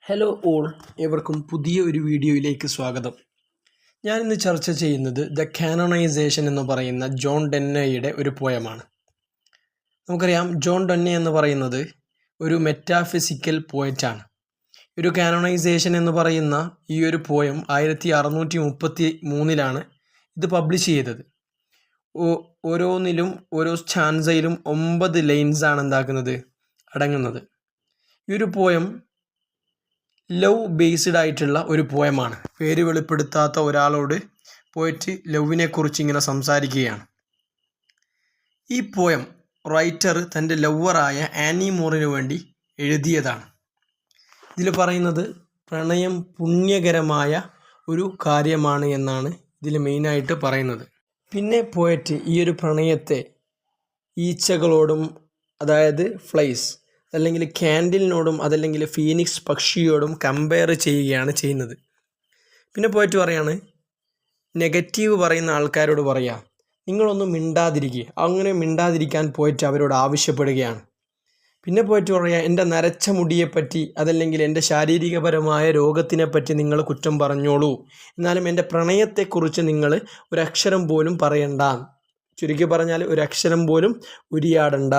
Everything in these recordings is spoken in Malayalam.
ഹലോ ഓൾ, ഏവർക്കും പുതിയ ഒരു വീഡിയോയിലേക്ക് സ്വാഗതം. ഞാനിന്ന് ചർച്ച ചെയ്യുന്നത് ദ കാനോണൈസേഷൻ എന്ന് പറയുന്ന ജോൺ ഡെന്നയുടെ ഒരു പോയമാണ്. നമുക്കറിയാം, ജോൺ ഡെന്നെ എന്ന് പറയുന്നത് ഒരു മെറ്റാഫിസിക്കൽ പോയറ്റാണ്. ഒരു കാനോണൈസേഷൻ എന്ന് പറയുന്ന ഈ ഒരു പോയം 1633 ഇത് പബ്ലിഷ് ചെയ്തത്. ഓരോന്നിലും ഓരോ സ്റ്റാൻസയിലും 9 ലൈൻസാണ് അടങ്ങുന്നത്. ഈ ഒരു പോയം ലവ് ബേസ്ഡ് ആയിട്ടുള്ള ഒരു പോയമാണ്. പേര് വെളിപ്പെടുത്താത്ത ഒരാളോട് പോയിട്ട് ലവിനെ കുറിച്ച് ഇങ്ങനെ സംസാരിക്കുകയാണ്. ഈ പോയം റൈറ്റർ തൻ്റെ ലവറായ ആനി മോറിന് വേണ്ടി എഴുതിയതാണ്. ഇതിൽ പറയുന്നത് പ്രണയം പുണ്യകരമായ ഒരു കാര്യമാണ് എന്നാണ് ഇതിൽ മെയിനായിട്ട് പറയുന്നത്. പിന്നെ പോയറ്റ് ഈ ഒരു പ്രണയത്തെ ഈച്ചകളോടും, അതായത് ഫ്ലൈസ്, അല്ലെങ്കിൽ ക്യാൻഡിലിനോടും അതല്ലെങ്കിൽ ഫീനിക്സ് പക്ഷിയോടും കമ്പയർ ചെയ്യുകയാണ് ചെയ്യുന്നത്. പിന്നെ പോയിട്ട് പറയാണ്, നെഗറ്റീവ് പറയുന്ന ആൾക്കാരോട് പറയുക, നിങ്ങളൊന്നും മിണ്ടാതിരിക്കുക. അങ്ങനെ മിണ്ടാതിരിക്കാൻ പോയിട്ട് അവരോട് ആവശ്യപ്പെടുകയാണ്. പിന്നെ പോയിട്ട് പറയുക, എൻ്റെ നരച്ച മുടിയെപ്പറ്റി അതല്ലെങ്കിൽ എൻ്റെ ശാരീരികപരമായ രോഗത്തിനെപ്പറ്റി നിങ്ങൾ കുറ്റം പറഞ്ഞോളൂ, എന്നാലും എൻ്റെ പ്രണയത്തെക്കുറിച്ച് നിങ്ങൾ ഒരക്ഷരം പോലും പറയണ്ട. ചുരുക്കി പറഞ്ഞാൽ ഒരക്ഷരം പോലും ഉരിയാടണ്ട.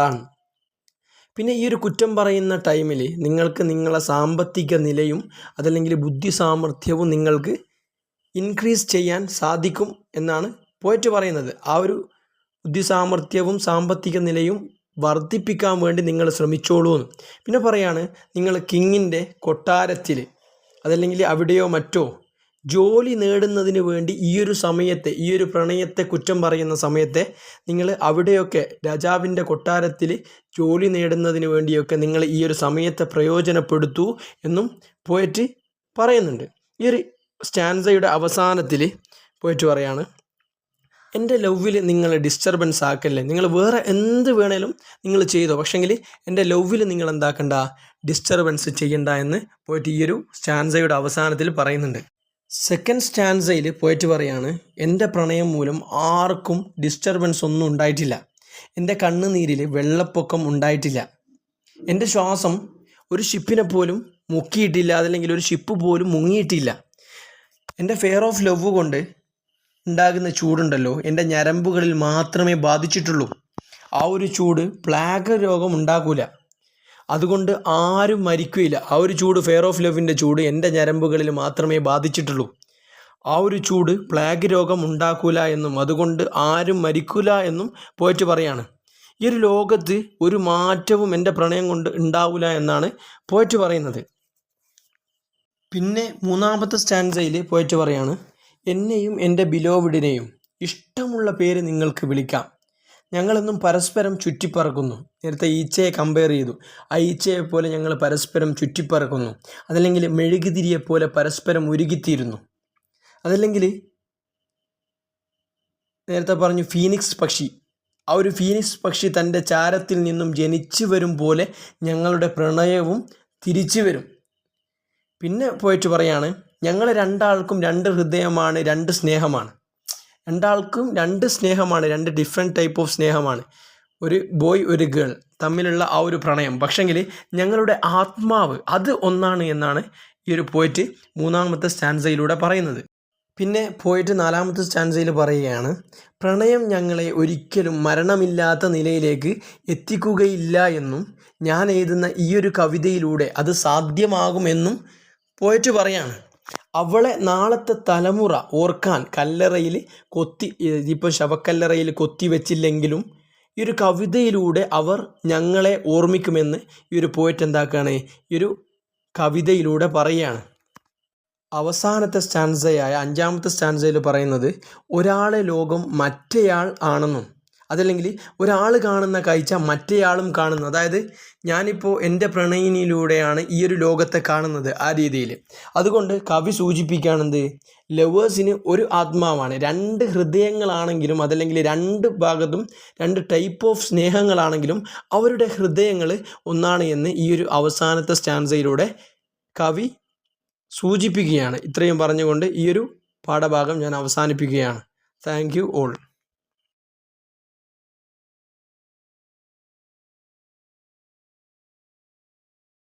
പിന്നെ ഈ ഒരു കുറ്റം പറയുന്ന ടൈമിൽ നിങ്ങൾക്ക് നിങ്ങളെ സാമ്പത്തിക നിലയും അതല്ലെങ്കിൽ ബുദ്ധി സാമർഥ്യവും നിങ്ങൾക്ക് ഇൻക്രീസ് ചെയ്യാൻ സാധിക്കും എന്നാണ് പോയിട്ട് പറയുന്നത്. ആ ഒരു ബുദ്ധി സാമർഥ്യവും സാമ്പത്തിക നിലയും വർദ്ധിപ്പിക്കാൻ വേണ്ടി നിങ്ങൾ ശ്രമിച്ചോളൂ എന്ന്. പിന്നെ പറയാണ്, നിങ്ങൾ കിങ്ങിൻ്റെ കൊട്ടാരത്തിൽ അതല്ലെങ്കിൽ അവിടെയോ മറ്റോ ജോലി നേടുന്നതിന് വേണ്ടി ഈ ഒരു സമയത്തെ, ഈ ഒരു പ്രണയത്തെ കുറ്റം പറയുന്ന സമയത്തെ നിങ്ങൾ അവിടെയൊക്കെ രാജാവിൻ്റെ കൊട്ടാരത്തിൽ ജോലി നേടുന്നതിന് വേണ്ടിയൊക്കെ നിങ്ങൾ ഈ ഒരു സമയത്തെ പ്രയോജനപ്പെടുത്തൂ എന്നും പോയിട്ട് പറയുന്നുണ്ട്. ഈ ഒരു സ്റ്റാൻസയുടെ അവസാനത്തിൽ പോയിട്ട് പറയാണ്, എൻ്റെ ലവിൽ നിങ്ങൾ ഡിസ്റ്റർബൻസ് ആക്കല്ലേ. നിങ്ങൾ വേറെ എന്ത് വേണേലും നിങ്ങൾ ചെയ്തോ, പക്ഷെങ്കിൽ എൻ്റെ ലവിൽ നിങ്ങൾ എന്താക്കണ്ട, ഡിസ്റ്റർബൻസ് ചെയ്യണ്ട എന്ന് പോയിട്ട് ഈ ഒരു സ്റ്റാൻസയുടെ അവസാനത്തിൽ പറയുന്നുണ്ട്. സെക്കൻഡ് സ്റ്റാൻസയിൽ പോയിട്ട് പറയാണ്, എൻ്റെ പ്രണയം മൂലം ആർക്കും ഡിസ്റ്റർബൻസ് ഒന്നും ഉണ്ടായിട്ടില്ല. എൻ്റെ കണ്ണുനീരിൽ വെള്ളപ്പൊക്കം ഉണ്ടായിട്ടില്ല. എൻ്റെ ശ്വാസം ഒരു ഷിപ്പിനെ പോലും മുക്കിയിട്ടില്ല, അതല്ലെങ്കിൽ ഒരു ഷിപ്പ് പോലും മുങ്ങിയിട്ടില്ല. എൻ്റെ ഫെയർ ഓഫ് ലവ് കൊണ്ട് ഉണ്ടാകുന്ന ചൂടുണ്ടല്ലോ, എൻ്റെ ഞരമ്പുകളിൽ മാത്രമേ ബാധിച്ചിട്ടുള്ളൂ. ആ ഒരു ചൂട് പ്ലാഗ് രോഗം ഉണ്ടാക്കില്ല. അതുകൊണ്ട് ആരും മരിക്കുകയില്ല. ആ ഒരു ചൂട്, ഫെയർ ഓഫ് ലവിൻ്റെ ചൂട് എൻ്റെ ഞരമ്പുകളിൽ മാത്രമേ ബാധിച്ചിട്ടുള്ളൂ. ആ ഒരു ചൂട് പ്ലാഗ് രോഗം ഉണ്ടാക്കൂല എന്നും അതുകൊണ്ട് ആരും മരിക്കൂല എന്നും പോയിട്ട് പറയാണ്. ഈ ഒരു ലോകത്ത് ഒരു മാറ്റവും എൻ്റെ പ്രണയം കൊണ്ട് ഉണ്ടാവില്ല എന്നാണ് പോയിട്ട് പറയുന്നത്. പിന്നെ മൂന്നാമത്തെ സ്റ്റാൻസയിൽ പോയിട്ട് പറയാണ്, എന്നെയും എൻ്റെ ബിലോവിഡിനെയും ഇഷ്ടമുള്ള പേര് നിങ്ങൾക്ക് വിളിക്കാം. ഞങ്ങളെന്നും പരസ്പരം ചുറ്റിപ്പറക്കുന്നു. നേരത്തെ ഈച്ചയെ കമ്പയർ ചെയ്തു. ആ ഈച്ചയെ പോലെ ഞങ്ങൾ പരസ്പരം ചുറ്റിപ്പറക്കുന്നു. അതല്ലെങ്കിൽ മെഴുകുതിരിയെപ്പോലെ പരസ്പരം ഉരുകിത്തീരുന്നു. അതല്ലെങ്കിൽ നേരത്തെ പറഞ്ഞു ഫീനിക്സ് പക്ഷി. ആ ഒരു ഫീനിക്സ് പക്ഷി തൻ്റെ ചാരത്തിൽ നിന്നും ജനിച്ചു വരും പോലെ ഞങ്ങളുടെ പ്രണയവും തിരിച്ചു വരും. പിന്നെ പോയിട്ട് പറയാണ്, ഞങ്ങൾ രണ്ടാൾക്കും രണ്ട് ഹൃദയമാണ്, രണ്ട് സ്നേഹമാണ്. രണ്ടാൾക്കും രണ്ട് സ്നേഹമാണ്, രണ്ട് ഡിഫറെൻറ്റ് ടൈപ്പ് ഓഫ് സ്നേഹമാണ്. ഒരു ബോയ് ഒരു ഗേൾ തമ്മിലുള്ള ആ ഒരു പ്രണയം, പക്ഷെങ്കിൽ ഞങ്ങളുടെ ആത്മാവ് അത് ഒന്നാണ് എന്നാണ് ഈ ഒരു പോയിട്ട് മൂന്നാമത്തെ സ്റ്റാൻസയിലൂടെ പറയുന്നത്. പിന്നെ പോയിട്ട് നാലാമത്തെ സ്റ്റാൻസയിൽ പറയുകയാണ്, പ്രണയം ഞങ്ങളെ ഒരിക്കലും മരണമില്ലാത്ത നിലയിലേക്ക് എത്തിക്കുകയില്ല എന്നും ഞാൻ എഴുതുന്ന ഈ ഒരു കവിതയിലൂടെ അത് സാധ്യമാകുമെന്നും പോയിട്ട് പറയാണ്. അവളെ നാളത്തെ തലമുറ ഓർക്കാൻ കല്ലറയിൽ ഇപ്പോൾ ശവക്കല്ലറയിൽ കൊത്തിവെച്ചില്ലെങ്കിലും ഈ ഒരു കവിതയിലൂടെ അവർ ഞങ്ങളെ ഓർമ്മിക്കുമെന്ന് ഈ ഒരു പോയിട്ട് എന്താക്കുകയാണ്, ഈ ഒരു കവിതയിലൂടെ പറയുകയാണ്. അവസാനത്തെ സ്റ്റാൻസയായ അഞ്ചാമത്തെ സ്റ്റാൻസയിൽ പറയുന്നത്, ഒരാളെ ലോകം മറ്റേയാൾ ആണെന്നും അതല്ലെങ്കിൽ ഒരാൾ കാണുന്ന കാഴ്ച മറ്റേയാളും കാണുന്നു. അതായത് ഞാനിപ്പോൾ എൻ്റെ പ്രണയിനിയിലൂടെയാണ് ഈ ഒരു ലോകത്തെ കാണുന്നത്, ആ രീതിയിൽ. അതുകൊണ്ട് കവി സൂചിപ്പിക്കുകയാണെന്ത്, ലവേഴ്സിന് ഒരു ആത്മാവാണ്. രണ്ട് ഹൃദയങ്ങളാണെങ്കിലും അതല്ലെങ്കിൽ രണ്ട് ഭാഗത്തും രണ്ട് ടൈപ്പ് ഓഫ് സ്നേഹങ്ങളാണെങ്കിലും അവരുടെ ഹൃദയങ്ങൾ ഒന്നാണ് എന്ന് ഈ ഒരു അവസാനത്തെ സ്റ്റാൻസയിലൂടെ കവി സൂചിപ്പിക്കുകയാണ്. ഇത്രയും പറഞ്ഞുകൊണ്ട് ഈ ഒരു പാഠഭാഗം ഞാൻ അവസാനിപ്പിക്കുകയാണ്. Thank you all.